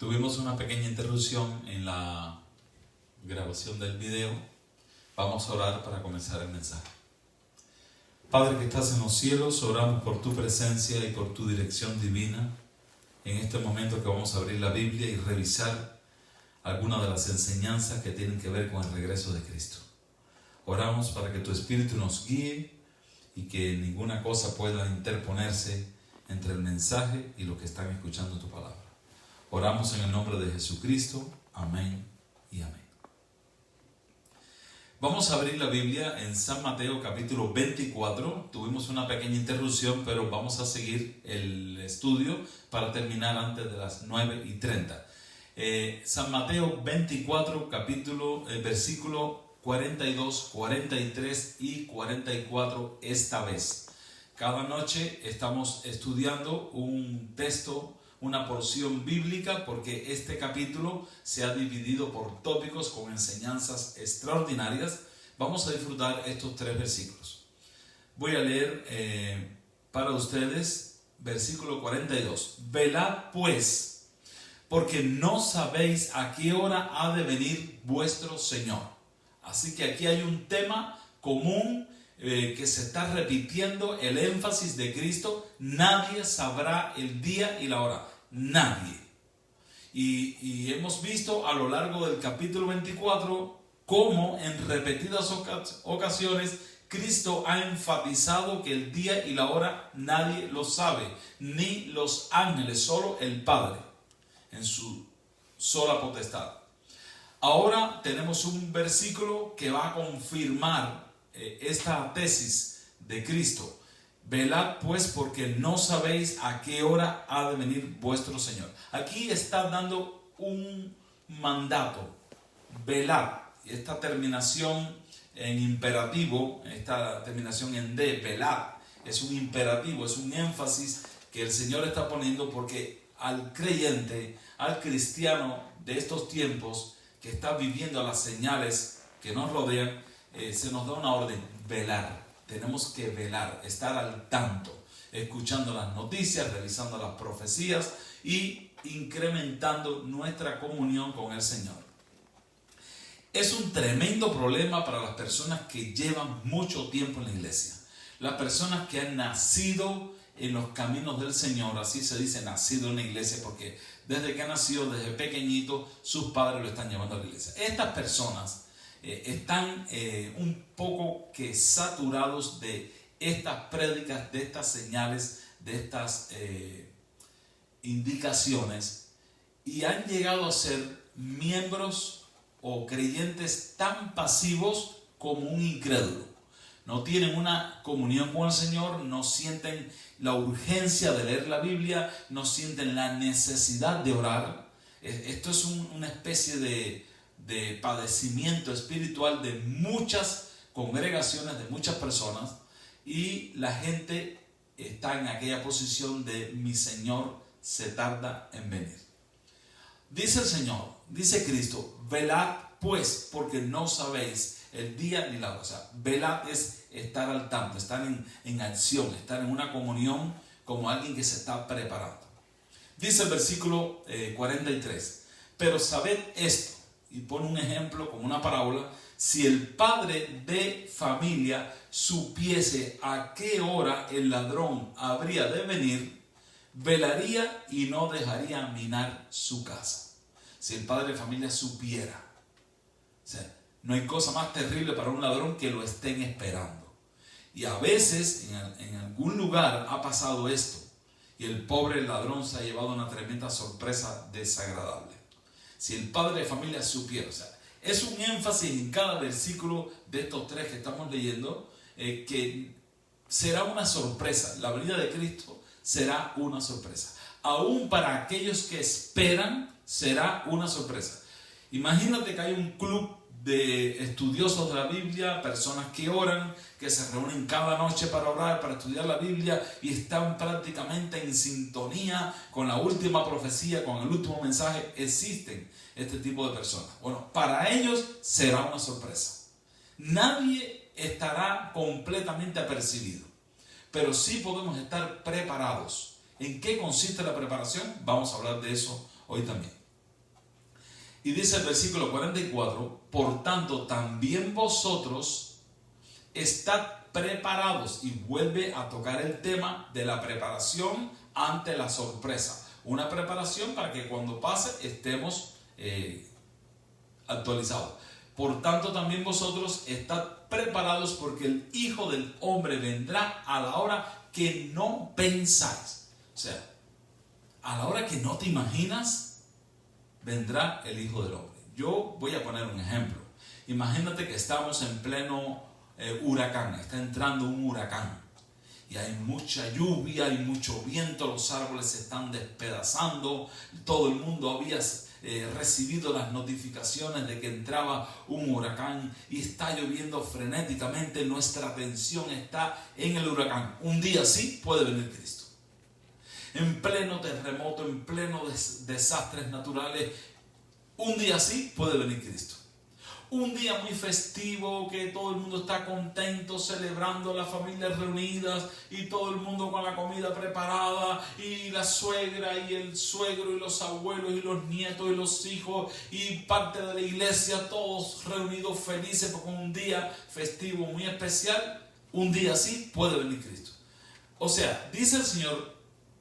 Tuvimos una pequeña interrupción en la grabación del video. Vamos a orar para comenzar el mensaje. Padre que estás en los cielos, oramos por tu presencia y por tu dirección divina en este momento que vamos a abrir la Biblia y revisar algunas de las enseñanzas que tienen que ver con el regreso de Cristo. Oramos para que tu Espíritu nos guíe y que ninguna cosa pueda interponerse entre el mensaje y los que están escuchando tu palabra. Oramos en el nombre de Jesucristo. Amén y amén. Vamos a abrir la Biblia en San Mateo capítulo 24. Tuvimos una pequeña interrupción, pero vamos a seguir el estudio para terminar antes de las 9:30. San Mateo 24, versículo 42, 43 y 44 esta vez. Cada noche estamos estudiando un texto, una porción bíblica, porque este capítulo se ha dividido por tópicos con enseñanzas extraordinarias. Vamos a disfrutar estos 3 versículos. Voy a leer para ustedes versículo 42. Velad pues, porque no sabéis a qué hora ha de venir vuestro Señor. Así que aquí hay un tema común que se está repitiendo, el énfasis de Cristo. Nadie sabrá el día y la hora. Nadie. Y hemos visto a lo largo del capítulo 24 cómo en repetidas ocasiones Cristo ha enfatizado que el día y la hora nadie lo sabe, ni los ángeles, solo el Padre en su sola potestad. Ahora tenemos un versículo que va a confirmar esta tesis de Cristo. Velad pues, porque no sabéis a qué hora ha de venir vuestro Señor. Aquí está dando un mandato. Velad. Esta terminación en imperativo, esta terminación en de, velad, es un imperativo, es un énfasis que el Señor está poniendo, porque al creyente, al cristiano de estos tiempos que está viviendo las señales que nos rodean, se nos da una orden: velar. Tenemos que velar, estar al tanto, escuchando las noticias, revisando las profecías y incrementando nuestra comunión con el Señor. Es un tremendo problema para las personas que llevan mucho tiempo en la iglesia. Las personas que han nacido en los caminos del Señor, así se dice, nacido en la iglesia, porque desde que ha nacido, desde pequeñito, sus padres lo están llevando a la iglesia. Estas personas están un poco que saturados de estas prédicas, de estas señales, de estas indicaciones, y han llegado a ser miembros o creyentes tan pasivos como un incrédulo. No tienen una comunión con el Señor, no sienten la urgencia de leer la Biblia, no sienten la necesidad de orar. Esto es una especie de padecimiento espiritual de muchas congregaciones, de muchas personas, y la gente está en aquella posición de: mi Señor se tarda en venir. Dice el Señor, dice Cristo: velad pues, porque no sabéis el día ni la hora. O sea, velad es estar al tanto, estar en acción, estar en una comunión como alguien que se está preparando. Dice el versículo 43: pero sabed esto, y pone un ejemplo como una parábola: si el padre de familia supiese a qué hora el ladrón habría de venir, velaría y no dejaría minar su casa. Si el padre de familia supiera. O sea, no hay cosa más terrible para un ladrón que lo estén esperando. Y a veces en algún lugar ha pasado esto, y el pobre ladrón se ha llevado una tremenda sorpresa desagradable. Si el padre de familia supiera. O sea, es un énfasis en cada versículo de estos 3 que estamos leyendo, que será una sorpresa. La venida de Cristo será una sorpresa. Aún para aquellos que esperan, será una sorpresa. Imagínate que hay un club de estudiosos de la Biblia, personas que oran, que se reúnen cada noche para orar, para estudiar la Biblia, y están prácticamente en sintonía con la última profecía, con el último mensaje. Existen este tipo de personas. Bueno, para ellos será una sorpresa. Nadie estará completamente apercibido, pero sí podemos estar preparados. ¿En qué consiste la preparación? Vamos a hablar de eso hoy también. Y dice el versículo 44, por tanto también vosotros estad preparados. Y vuelve a tocar el tema de la preparación ante la sorpresa. Una preparación para que cuando pase estemos actualizados. Por tanto también vosotros estad preparados, porque el Hijo del Hombre vendrá a la hora que no pensáis. O sea, a la hora que no te imaginas, vendrá el Hijo del Hombre. Yo voy a poner un ejemplo. Imagínate que estamos en pleno huracán, está entrando un huracán y hay mucha lluvia, hay mucho viento, los árboles se están despedazando, todo el mundo había recibido las notificaciones de que entraba un huracán y está lloviendo frenéticamente, nuestra atención está en el huracán. Un día sí puede venir Cristo. En pleno terremoto, en pleno desastres naturales, un día sí puede venir Cristo. Un día muy festivo, que todo el mundo está contento, celebrando, las familias reunidas y todo el mundo con la comida preparada, y la suegra y el suegro y los abuelos y los nietos y los hijos y parte de la iglesia, todos reunidos felices porque un día festivo muy especial. Un día así puede venir Cristo. O sea, dice el Señor,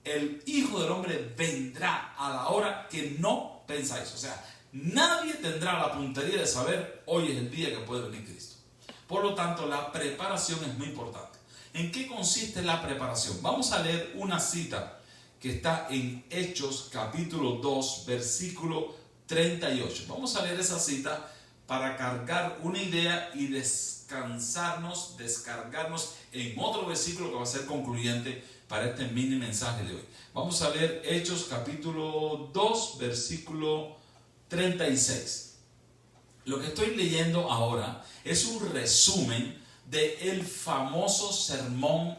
el Hijo del Hombre vendrá a la hora que no pensáis. O sea, nadie tendrá la puntería de saber hoy es el día que puede venir Cristo. Por lo tanto, la preparación es muy importante. ¿En qué consiste la preparación? Vamos a leer una cita que está en Hechos capítulo 2, versículo 38. Vamos a leer esa cita para cargar una idea y descargarnos en otro versículo que va a ser concluyente para este mini mensaje de hoy. Vamos a leer Hechos capítulo 2, versículo 36. Lo que estoy leyendo ahora es un resumen del famoso sermón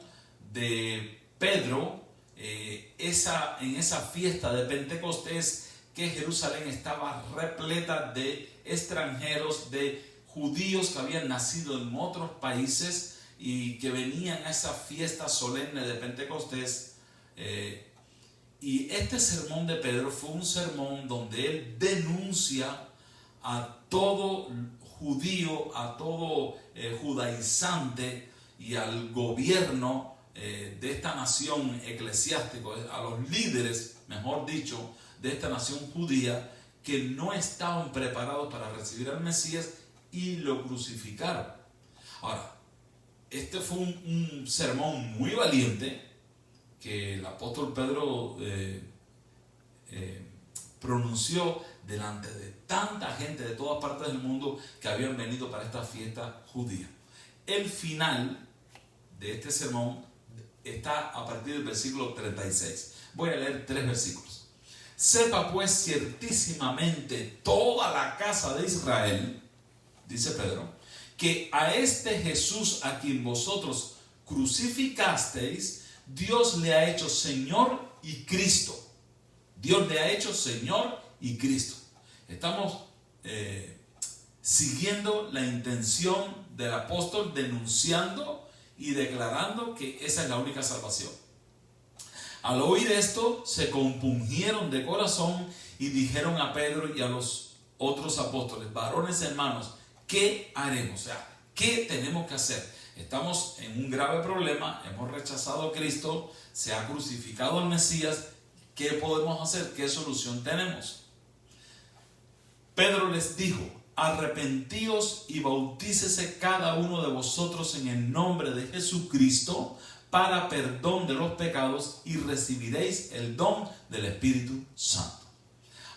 de Pedro en esa fiesta de Pentecostés, que Jerusalén estaba repleta de extranjeros, de judíos que habían nacido en otros países y que venían a esa fiesta solemne de Pentecostés. Y este sermón de Pedro fue un sermón donde él denuncia a todo judío, a todo judaizante y al gobierno de esta nación eclesiástica, a los líderes, mejor dicho, de esta nación judía, que no estaban preparados para recibir al Mesías y lo crucificaron. Ahora, este fue un sermón muy valiente que el apóstol Pedro pronunció delante de tanta gente de todas partes del mundo que habían venido para esta fiesta judía. El final de este sermón está a partir del versículo 36. Voy a leer 3 versículos. Sepa pues ciertísimamente toda la casa de Israel, dice Pedro, que a este Jesús a quien vosotros crucificasteis, Dios le ha hecho Señor y Cristo. Dios le ha hecho Señor y Cristo. Estamos siguiendo la intención del apóstol, denunciando y declarando que esa es la única salvación. Al oír esto, se compungieron de corazón y dijeron a Pedro y a los otros apóstoles: varones hermanos, ¿qué haremos? O sea, ¿qué tenemos que hacer? Estamos en un grave problema, hemos rechazado a Cristo, se ha crucificado al Mesías. ¿Qué podemos hacer? ¿Qué solución tenemos? Pedro les dijo: arrepentíos y bautícese cada uno de vosotros en el nombre de Jesucristo para perdón de los pecados y recibiréis el don del Espíritu Santo.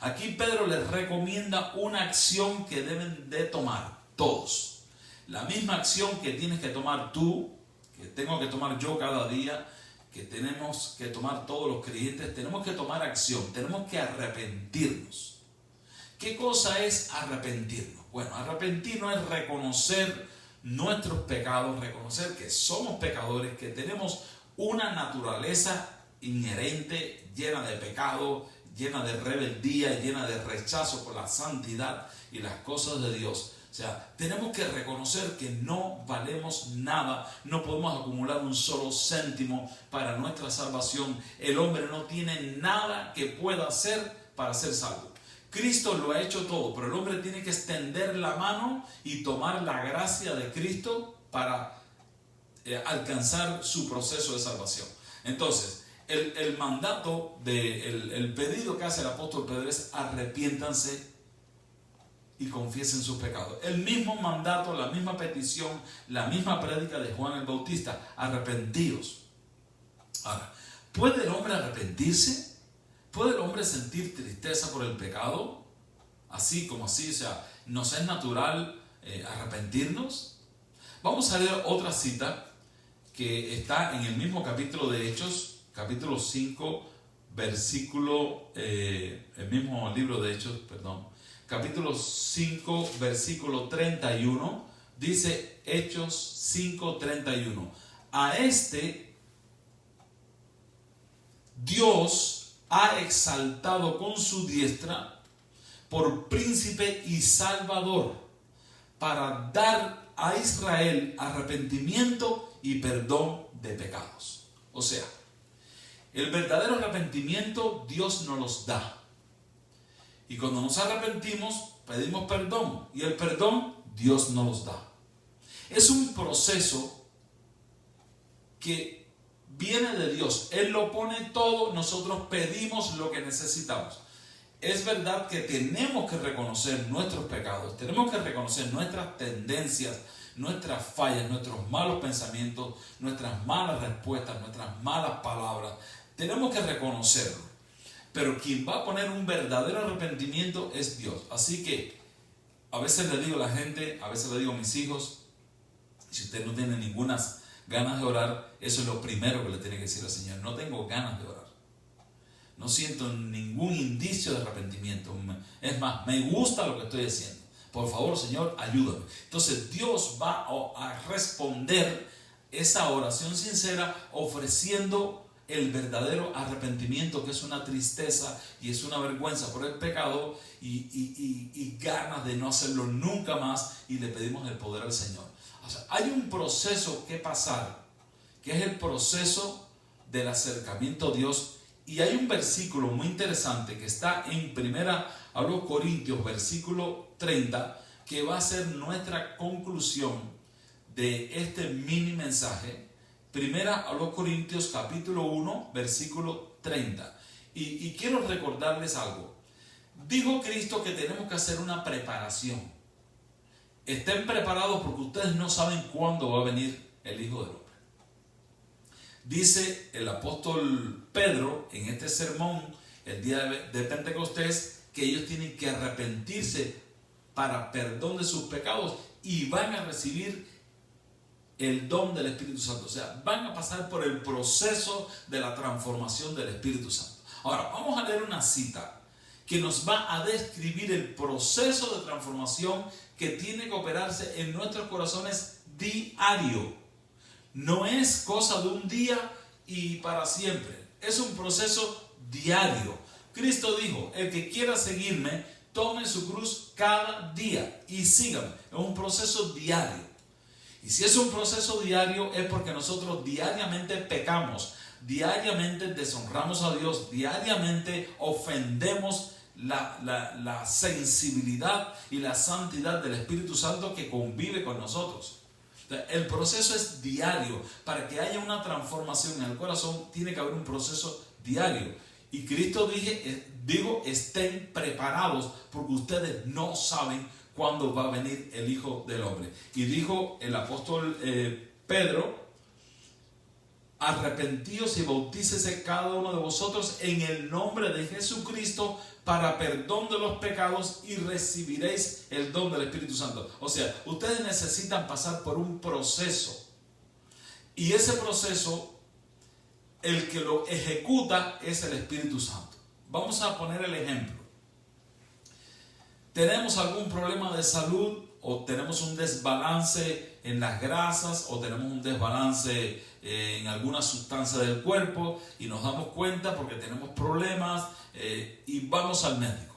Aquí Pedro les recomienda una acción que deben de tomar todos. La misma acción que tienes que tomar tú, que tengo que tomar yo cada día, que tenemos que tomar todos los creyentes. Tenemos que tomar acción, tenemos que arrepentirnos. ¿Qué cosa es arrepentirnos? Bueno, arrepentirnos es reconocer nuestros pecados, reconocer que somos pecadores, que tenemos una naturaleza inherente, llena de pecado, llena de rebeldía, llena de rechazo por la santidad y las cosas de Dios. O sea, tenemos que reconocer que no valemos nada, no podemos acumular un solo céntimo para nuestra salvación. El hombre no tiene nada que pueda hacer para ser salvo. Cristo lo ha hecho todo, pero el hombre tiene que extender la mano y tomar la gracia de Cristo para alcanzar su proceso de salvación. Entonces, el mandato, el pedido que hace el apóstol Pedro es: arrepiéntanse y confiesen sus pecados. El mismo mandato, la misma petición, la misma prédica de Juan el Bautista: arrepentíos. Ahora, ¿puede el hombre arrepentirse? ¿Puede el hombre sentir tristeza por el pecado? Así como así, o sea, ¿nos es natural arrepentirnos? Vamos a leer otra cita que está en el mismo capítulo de Hechos, capítulo 5, versículo, el mismo libro de Hechos, perdón, capítulo 5, versículo 31, dice Hechos 5, 31. A este Dios ha exaltado con su diestra por príncipe y salvador, para dar a Israel arrepentimiento y perdón de pecados. O sea, el verdadero arrepentimiento Dios nos los da. Y cuando nos arrepentimos, pedimos perdón. Y el perdón Dios nos los da. Es un proceso que viene de Dios. Él lo pone todo, nosotros pedimos lo que necesitamos. Es verdad que tenemos que reconocer nuestros pecados, tenemos que reconocer nuestras tendencias, nuestras fallas, nuestros malos pensamientos, nuestras malas respuestas, nuestras malas palabras. Tenemos que reconocerlo. Pero quien va a poner un verdadero arrepentimiento es Dios. Así que a veces le digo a la gente, a veces le digo a mis hijos: si usted no tiene ninguna ganas de orar, eso es lo primero que le tiene que decir al Señor: no tengo ganas de orar. No siento ningún indicio de arrepentimiento. Es más, me gusta lo que estoy haciendo. Por favor, Señor, ayúdame. Entonces Dios va a responder esa oración sincera ofreciendo el verdadero arrepentimiento, que es una tristeza y es una vergüenza por el pecado y ganas de no hacerlo nunca más, y le pedimos el poder al Señor. O sea, hay un proceso que pasar, que es el proceso del acercamiento a Dios. Y hay un versículo muy interesante que está en 1 a los Corintios, versículo 30, que va a ser nuestra conclusión de este mini mensaje. 1 a los Corintios, capítulo 1, versículo 30. Y quiero recordarles algo. Dijo Cristo que tenemos que hacer una preparación. Estén preparados porque ustedes no saben cuándo va a venir el Hijo del Hombre. Dice el apóstol Pedro en este sermón, el día de Pentecostés, que ellos tienen que arrepentirse para perdón de sus pecados y van a recibir el don del Espíritu Santo. O sea, van a pasar por el proceso de la transformación del Espíritu Santo. Ahora, vamos a leer una cita que nos va a describir el proceso de transformación que tiene que operarse en nuestros corazones diario. No es cosa de un día y para siempre. Es un proceso diario. Cristo dijo: el que quiera seguirme, tome su cruz cada día y sígame. Es un proceso diario. Y si es un proceso diario, es porque nosotros diariamente pecamos, diariamente deshonramos a Dios, diariamente ofendemos la sensibilidad y la santidad del Espíritu Santo que convive con nosotros. El proceso es diario. Para que haya una transformación en el corazón, tiene que haber un proceso diario. Y Cristo digo, estén preparados porque ustedes no saben cuándo va a venir el Hijo del Hombre. Y dijo el apóstol Pedro: arrepentíos y bautícese cada uno de vosotros en el nombre de Jesucristo para perdón de los pecados y recibiréis el don del Espíritu Santo. O sea, ustedes necesitan pasar por un proceso. Y ese proceso, el que lo ejecuta es el Espíritu Santo. Vamos a poner el ejemplo. Tenemos algún problema de salud, o tenemos un desbalance en las grasas, o tenemos un desbalance en alguna sustancia del cuerpo, y nos damos cuenta porque tenemos problemas y vamos al médico.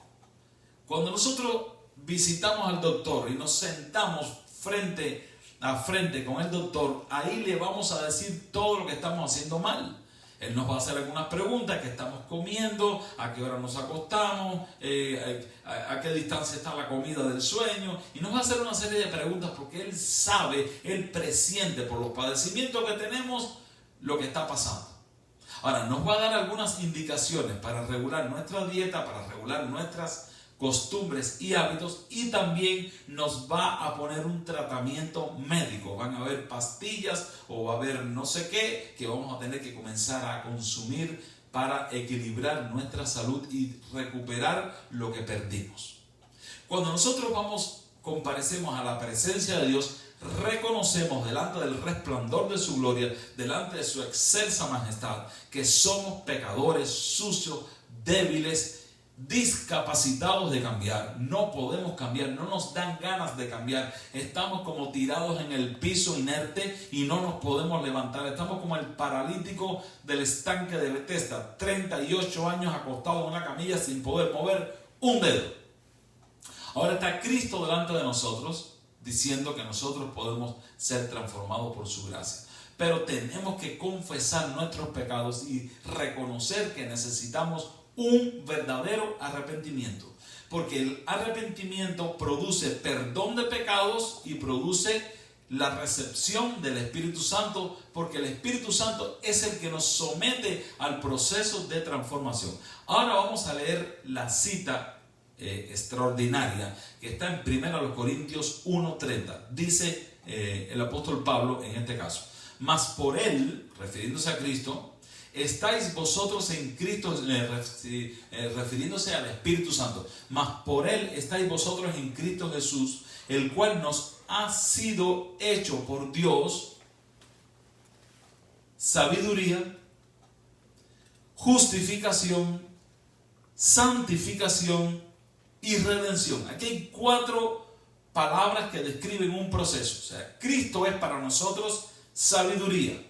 Cuando nosotros visitamos al doctor y nos sentamos frente a frente con el doctor, ahí le vamos a decir todo lo que estamos haciendo mal. Él nos va a hacer algunas preguntas: ¿qué estamos comiendo? ¿A qué hora nos acostamos? ¿A qué distancia está la comida del sueño? Y nos va a hacer una serie de preguntas porque Él sabe, Él presiente por los padecimientos que tenemos lo que está pasando. Ahora, nos va a dar algunas indicaciones para regular nuestra dieta, para regular nuestras costumbres y hábitos, y también nos va a poner un tratamiento médico. Van a haber pastillas o va a haber no sé qué que vamos a tener que comenzar a consumir para equilibrar nuestra salud y recuperar lo que perdimos. Cuando nosotros comparecemos a la presencia de Dios, reconocemos delante del resplandor de su gloria, delante de su excelsa majestad, que somos pecadores, sucios, débiles, discapacitados de cambiar. No podemos cambiar, no nos dan ganas de cambiar. Estamos como tirados en el piso inerte y no nos podemos levantar. Estamos como el paralítico del estanque de Bethesda, 38 años acostado en una camilla sin poder mover un dedo. Ahora está Cristo delante de nosotros diciendo que nosotros podemos ser transformados por su gracia. Pero tenemos que confesar nuestros pecados y reconocer que necesitamos un verdadero arrepentimiento, porque el arrepentimiento produce perdón de pecados y produce la recepción del Espíritu Santo, porque el Espíritu Santo es el que nos somete al proceso de transformación. Ahora vamos a leer la cita extraordinaria que está en 1 Corintios 1:30. Dice el apóstol Pablo en este caso: mas por él, refiriéndose a Cristo, estáis vosotros en Cristo, refiriéndose al Espíritu Santo, mas por Él estáis vosotros en Cristo Jesús, el cual nos ha sido hecho por Dios sabiduría, justificación, santificación y redención. Aquí hay 4 palabras que describen un proceso. O sea, Cristo es para nosotros sabiduría.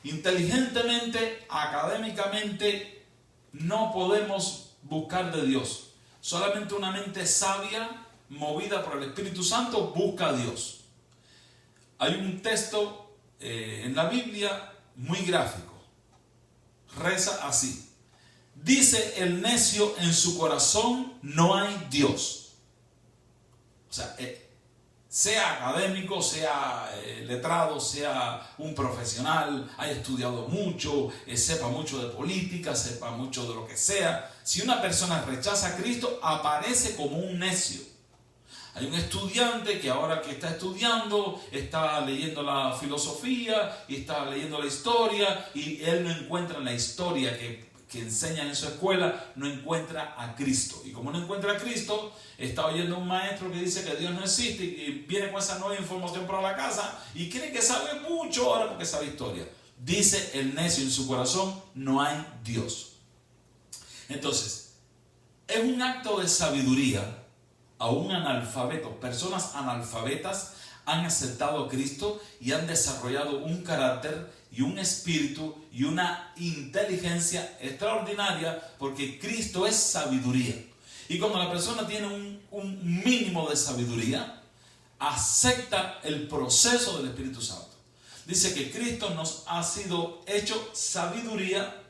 Inteligentemente, académicamente, no podemos buscar de Dios. Solamente una mente sabia, movida por el Espíritu Santo, busca a Dios. Hay un texto en la Biblia muy gráfico. Reza así: dice el necio en su corazón, no hay Dios. O sea, sea académico, sea letrado, sea un profesional, haya estudiado mucho, sepa mucho de política, sepa mucho de lo que sea. Si una persona rechaza a Cristo, aparece como un necio. Hay un estudiante que ahora que está estudiando, está leyendo la filosofía y está leyendo la historia, y él no encuentra en la historia que enseñan en su escuela, no encuentra a Cristo. Y como no encuentra a Cristo, está oyendo a un maestro que dice que Dios no existe y viene con esa nueva información para la casa y cree que sabe mucho ahora porque sabe historia. Dice el necio en su corazón, no hay Dios. Entonces, es un acto de sabiduría a un analfabeto. Personas analfabetas han aceptado a Cristo y han desarrollado un carácter y un espíritu y una inteligencia extraordinaria, porque Cristo es sabiduría. Y cuando la persona tiene un mínimo de sabiduría, acepta el proceso del Espíritu Santo. Dice que Cristo nos ha sido hecho sabiduría,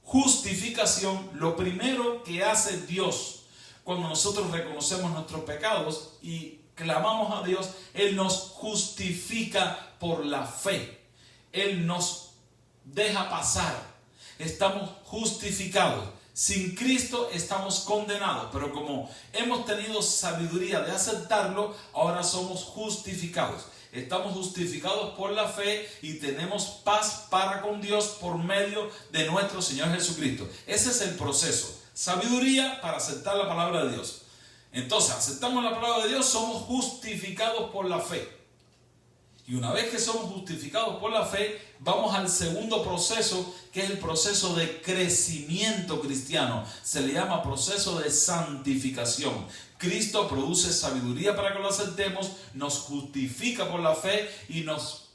justificación. Lo primero que hace Dios cuando nosotros reconocemos nuestros pecados y clamamos a Dios, Él nos justifica por la fe. Él nos deja pasar. Estamos justificados. Sin Cristo estamos condenados, pero como hemos tenido sabiduría de aceptarlo, ahora somos justificados. Estamos justificados por la fe y tenemos paz para con Dios por medio de nuestro Señor Jesucristo. Ese es el proceso. Sabiduría para aceptar la palabra de Dios. Entonces, aceptamos la palabra de Dios, somos justificados por la fe. Y una vez que somos justificados por la fe, vamos al segundo proceso, que es el proceso de crecimiento cristiano. Se le llama proceso de santificación. Cristo produce sabiduría para que lo aceptemos, nos justifica por la fe y nos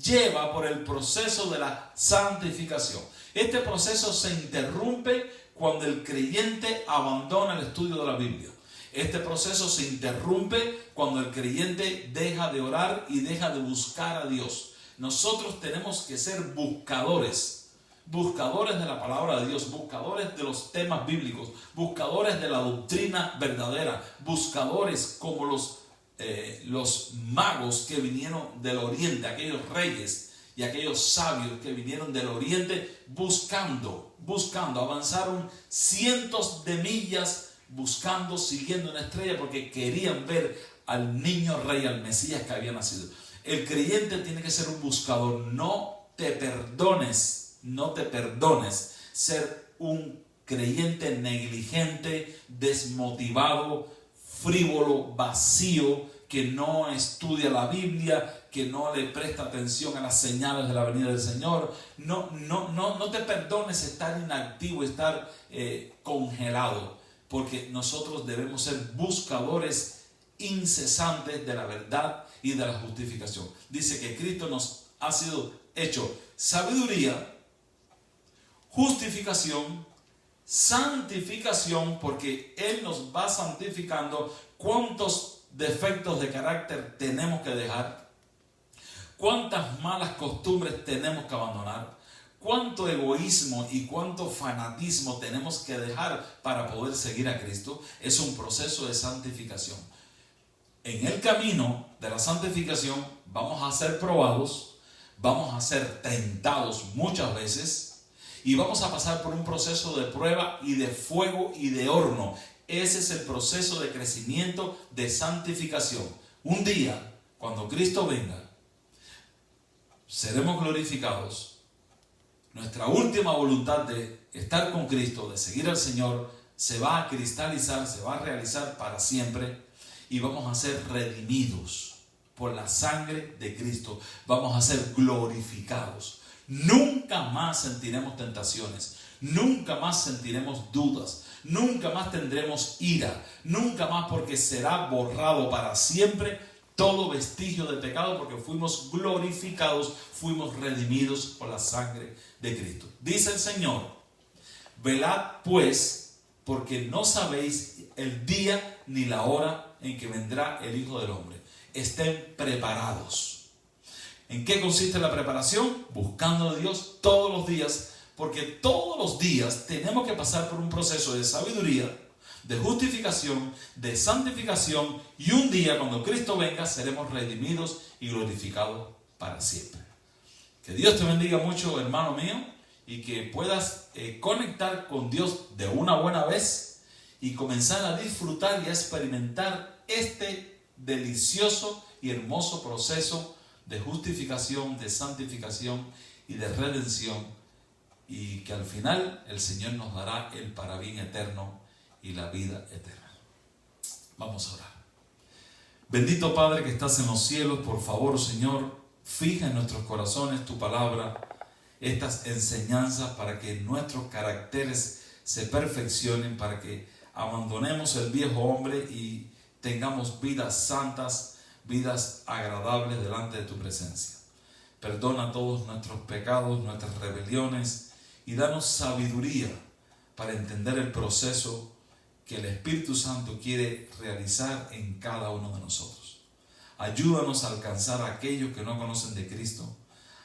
lleva por el proceso de la santificación. Este proceso se interrumpe cuando el creyente abandona el estudio de la Biblia. Este proceso se interrumpe cuando el creyente deja de orar y deja de buscar a Dios. Nosotros tenemos que ser buscadores de la palabra de Dios, buscadores de los temas bíblicos, buscadores de la doctrina verdadera, buscadores como los magos que vinieron del oriente, aquellos reyes y aquellos sabios que vinieron del oriente buscando, avanzaron cientos de millas buscando, siguiendo una estrella porque querían ver al niño rey, al Mesías que había nacido. El creyente tiene que ser un buscador. No te perdones ser un creyente negligente, desmotivado, frívolo, vacío, que no estudia la Biblia, que no le presta atención a las señales de la venida del Señor. No te perdones estar inactivo, estar congelado, porque nosotros debemos ser buscadores incesantes de la verdad y de la justificación. Dice que Cristo nos ha sido hecho sabiduría, justificación, santificación, porque Él nos va santificando. ¿Cuántos defectos de carácter tenemos que dejar? ¿Cuántas malas costumbres tenemos que abandonar? ¿Cuánto egoísmo y cuánto fanatismo tenemos que dejar para poder seguir a Cristo? Es un proceso de santificación. En el camino de la santificación vamos a ser probados, vamos a ser tentados muchas veces y vamos a pasar por un proceso de prueba y de fuego y de horno. Ese es el proceso de crecimiento, de santificación. Un día, cuando Cristo venga, seremos glorificados. Nuestra última voluntad de estar con Cristo, de seguir al Señor, se va a cristalizar, se va a realizar para siempre. Y vamos a ser redimidos por la sangre de Cristo. Vamos a ser glorificados. Nunca más sentiremos tentaciones. Nunca más sentiremos dudas. Nunca más tendremos ira. Nunca más, porque será borrado para siempre todo vestigio de pecado, porque fuimos glorificados, fuimos redimidos por la sangre de Cristo. Dice el Señor: velad pues, porque no sabéis el día ni la hora en que vendrá el Hijo del Hombre. Estén preparados. ¿En qué consiste la preparación? Buscando a Dios todos los días, porque todos los días tenemos que pasar por un proceso de sabiduría, de justificación, de santificación, y un día, cuando Cristo venga, seremos redimidos y glorificados para siempre. Que Dios te bendiga mucho, hermano mío, y que puedas conectar con Dios de una buena vez y comenzar a disfrutar y a experimentar este delicioso y hermoso proceso de justificación, de santificación y de redención, y que al final el Señor nos dará el parabién eterno y la vida eterna. Vamos a orar. Bendito Padre que estás en los cielos, por favor, Señor, fija en nuestros corazones tu palabra, estas enseñanzas, para que nuestros caracteres se perfeccionen, para que abandonemos el viejo hombre y tengamos vidas santas, vidas agradables delante de tu presencia. Perdona todos nuestros pecados, nuestras rebeliones, y danos sabiduría para entender el proceso que el Espíritu Santo quiere realizar en cada uno de nosotros. Ayúdanos a alcanzar a aquellos que no conocen de Cristo.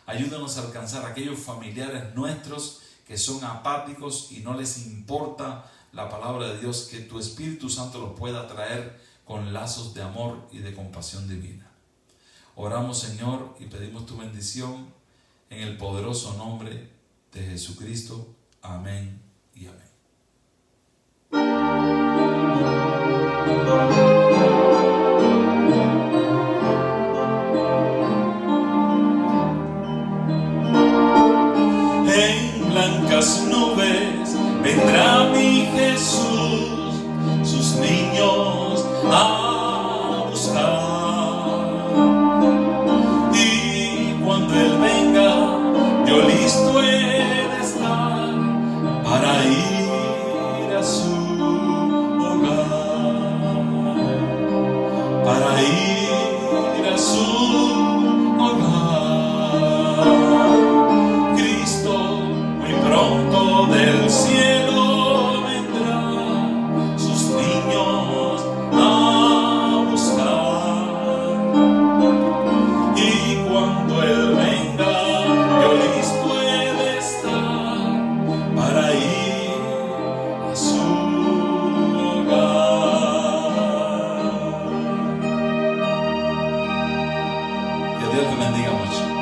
Ayúdanos a alcanzar a aquellos familiares nuestros que son apáticos y no les importa la palabra de Dios, que tu Espíritu Santo los pueda traer con lazos de amor y de compasión divina. Oramos, Señor, y pedimos tu bendición en el poderoso nombre de Jesucristo. Amén y amén. En blancas nubes vendrá mi Jesús, sus niños a buscar. Y cuando Él venga, yo listo he de estar para ir a su hogar, para ir a su hogar. Cristo muy pronto del cielo Dios te bendiga mucho.